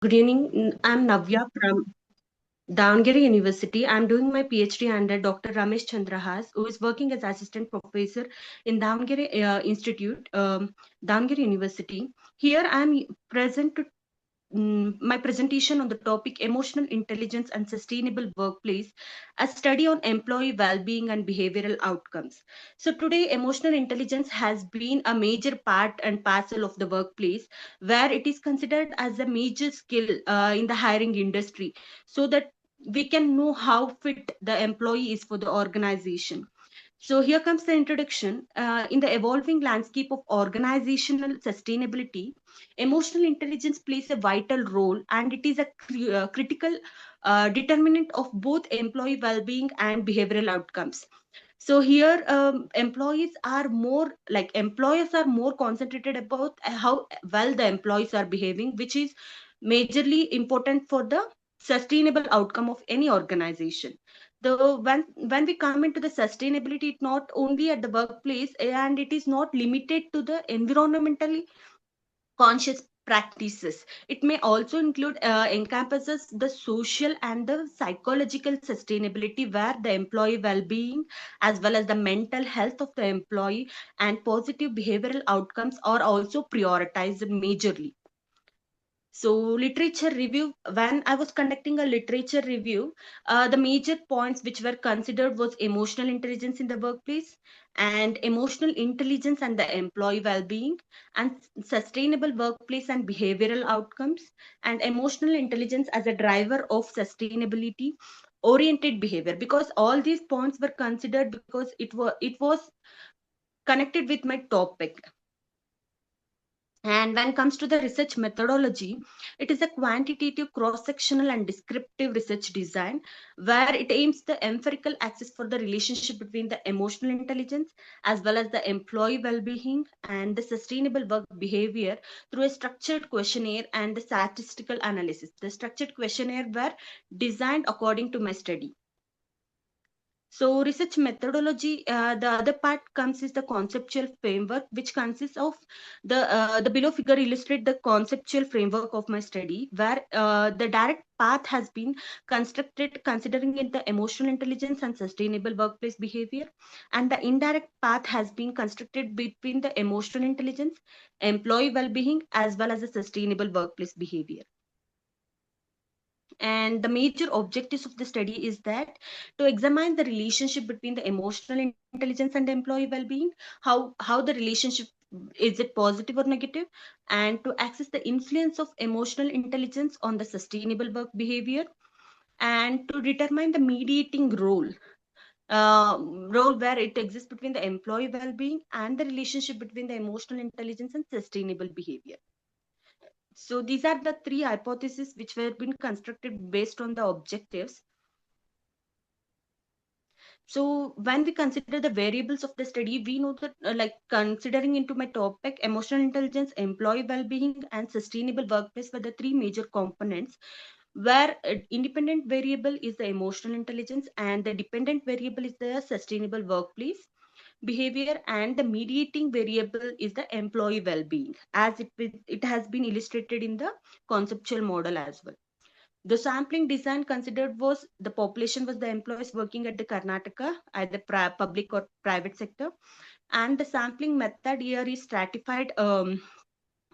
Good evening. I'm Navya from Davanagere University. I'm doing my PhD under Dr. Ramesh Chandrahas, who is working as assistant professor in Davanagere Institute, Davanagere University. Here I'm present to my presentation on the topic emotional intelligence and sustainable workplace, a study on employee well-being and behavioral outcomes. So today emotional intelligence has been a major part and parcel of the workplace, where it is considered as a major skill in the hiring industry, so that we can know how fit the employee is for the organization. So here comes the introduction. In the evolving landscape of organizational sustainability, emotional intelligence plays a vital role, and it is a critical determinant of both employee well-being and behavioral outcomes. So here, employers are more concentrated about how well the employees are behaving, which is majorly important for the sustainable outcome of any organization. When we come into the sustainability, it not only at the workplace, and it is not limited to the environmentally conscious practices. It may also include encompasses the social and the psychological sustainability, where the employee well-being as well as the mental health of the employee and positive behavioral outcomes are also prioritized majorly. So literature review, when I was conducting a literature review, the major points which were considered was emotional intelligence in the workplace, and emotional intelligence and the employee well-being, and sustainable workplace and behavioral outcomes, and emotional intelligence as a driver of sustainability oriented behavior. Because all these points were considered because it was connected with my topic. And when it comes to the research methodology, it is a quantitative, cross-sectional, and descriptive research design, where it aims the empirical access for the relationship between the emotional intelligence as well as the employee well-being and the sustainable work behavior through a structured questionnaire and the statistical analysis. The structured questionnaire were designed according to my study. So research methodology, the other part comes is the conceptual framework, which consists of the below figure illustrate the conceptual framework of my study, where the direct path has been constructed considering in the emotional intelligence and sustainable workplace behavior, and the indirect path has been constructed between the emotional intelligence, employee well-being, as well as the sustainable workplace behavior. And the major objectives of the study is that to examine the relationship between the emotional intelligence and employee well-being, how the relationship, is it positive or negative, and to access the influence of emotional intelligence on the sustainable work behavior, and to determine the mediating role where it exists between the employee well-being and the relationship between the emotional intelligence and sustainable behavior. So these are the three hypotheses which were been constructed based on the objectives. So when we consider the variables of the study, we know that like considering into my topic, emotional intelligence, employee well-being, and sustainable workplace were the three major components, where independent variable is the emotional intelligence and the dependent variable is the sustainable workplace behavior, and the mediating variable is the employee well-being, as it has been illustrated in the conceptual model as well. The sampling design considered was the population was the employees working at the Karnataka, either public or private sector, and the sampling method here is stratified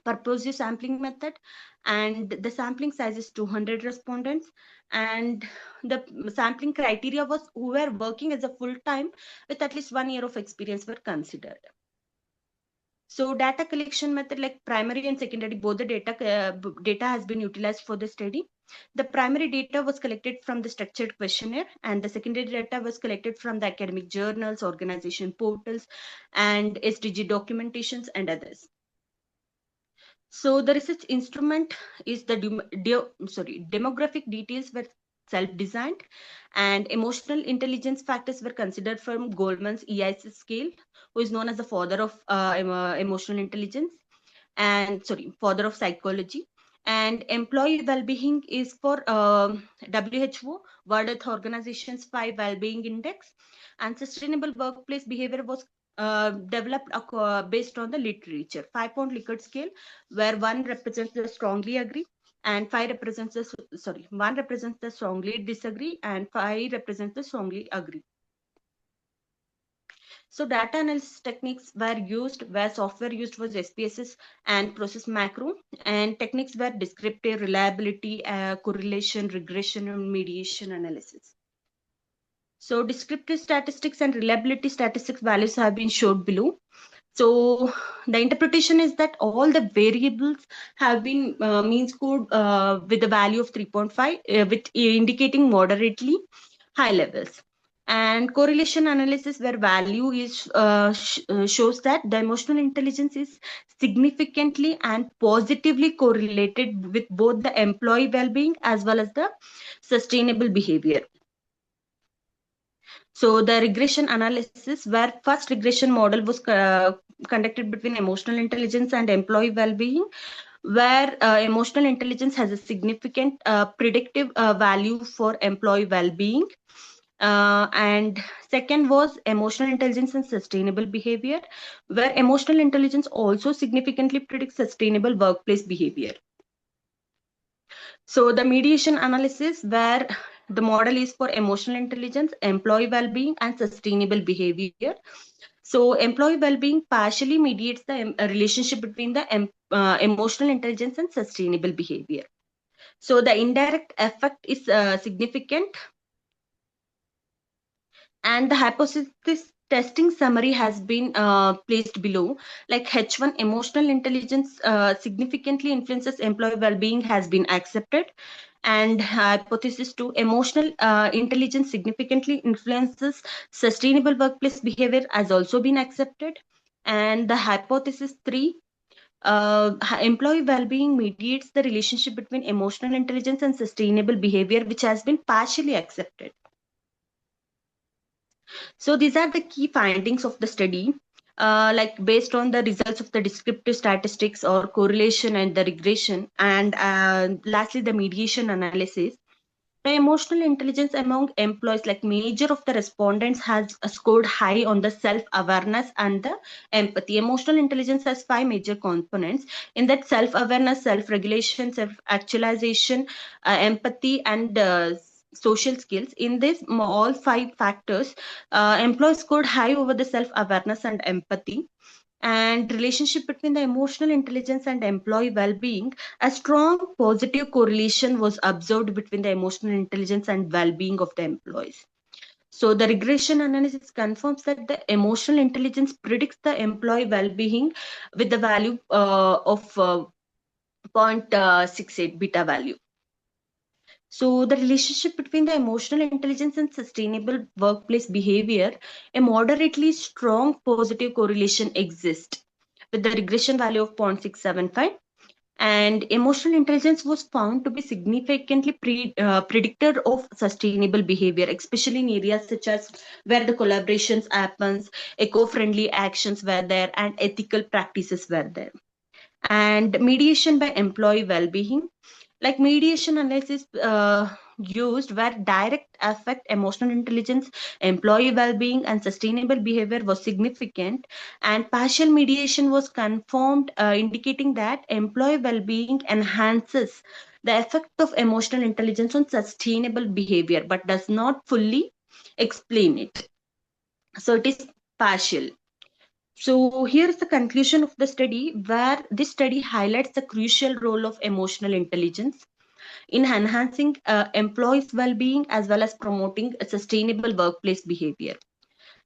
purposive sampling method, and the sampling size is 200 respondents, and the sampling criteria was who were working as a full time with at least 1 year of experience were considered. So data collection method, like primary and secondary, both the data has been utilized for the study. The primary data was collected from the structured questionnaire, and the secondary data was collected from the academic journals, organization portals, and SDG documentations and others. So the research instrument is the demographic details were self-designed, and emotional intelligence factors were considered from Goleman's EIS scale, who is known as the father of emotional intelligence, and father of psychology. And employee well-being is for WHO, World Health Organization's 5 well-being index, and sustainable workplace behavior was developed based on the literature 5-point Likert scale, where 1 represents the strongly agree, and 5 represents the, sorry, 1 represents the strongly disagree, and 5 represents the strongly agree. So data analysis techniques were used where software used was SPSS and process macro, and techniques were descriptive, reliability, correlation, regression, and mediation analysis. So descriptive statistics and reliability statistics values have been showed below. So the interpretation is that all the variables have been mean scored with the value of 3.5, with indicating moderately high levels. And correlation analysis where value is shows that the emotional intelligence is significantly and positively correlated with both the employee well-being as well as the sustainable behavior. So the regression analysis, where first regression model was conducted between emotional intelligence and employee well-being, where emotional intelligence has a significant predictive value for employee well-being. And second was emotional intelligence and sustainable behavior, where emotional intelligence also significantly predicts sustainable workplace behavior. So the mediation analysis, where the model is for emotional intelligence, employee well-being, and sustainable behavior. So employee well-being partially mediates the relationship between the emotional intelligence and sustainable behavior. So the indirect effect is significant, and the hypothesis testing summary has been placed below. Like H1 emotional intelligence significantly influences employee well-being has been accepted, and hypothesis 2 emotional intelligence significantly influences sustainable workplace behavior has also been accepted. And the hypothesis 3, employee well-being mediates the relationship between emotional intelligence and sustainable behavior, which has been partially accepted. So these are the key findings of the study. Like based on the results of the descriptive statistics or correlation and the regression, and lastly the mediation analysis, the emotional intelligence among employees, like major of the respondents has scored high on the self-awareness and the empathy. Emotional intelligence has 5 major components. In that, self-awareness, self-regulation, self-actualization, empathy, and social skills. In this, all 5 factors, employees scored high over the self-awareness and empathy. And relationship between the emotional intelligence and employee well-being, a strong positive correlation was observed between the emotional intelligence and well-being of the employees. So the regression analysis confirms that the emotional intelligence predicts the employee well-being with the value of 0.68 beta value. So the relationship between the emotional intelligence and sustainable workplace behavior, a moderately strong positive correlation exists with the regression value of 0.675, and emotional intelligence was found to be significantly predictor of sustainable behavior, especially in areas such as where the collaborations happens, eco-friendly actions were there, and ethical practices were there. And mediation by employee well-being, like mediation analysis used where direct affect emotional intelligence, employee well-being, and sustainable behavior was significant, and partial mediation was confirmed, indicating that employee well-being enhances the effect of emotional intelligence on sustainable behavior but does not fully explain it. So it is partial. So here's the conclusion of the study, where this study highlights the crucial role of emotional intelligence in enhancing employees' well-being as well as promoting a sustainable workplace behavior.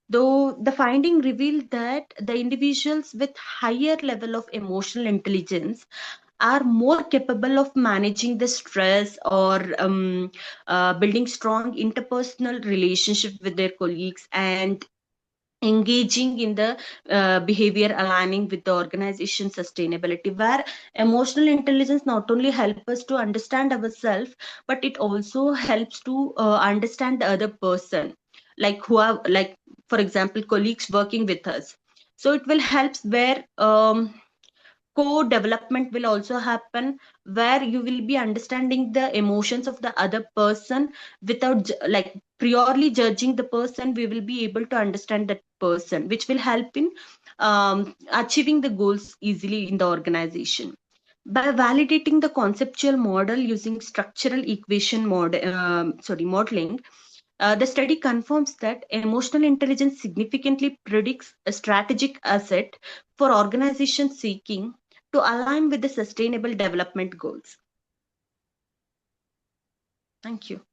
Though the finding revealed that the individuals with higher level of emotional intelligence are more capable of managing the stress or building strong interpersonal relationship with their colleagues and engaging in the behavior aligning with the organization sustainability, where emotional intelligence not only help us to understand ourselves, but it also helps to understand the other person, like who are, like for example colleagues working with us. So it will help where co-development will also happen, where you will be understanding the emotions of the other person without like purely judging the person. We will be able to understand that person, which will help in achieving the goals easily in the organization. By validating the conceptual model using structural equation modeling, the study confirms that emotional intelligence significantly predicts a strategic asset for organizations seeking to align with the sustainable development goals. Thank you.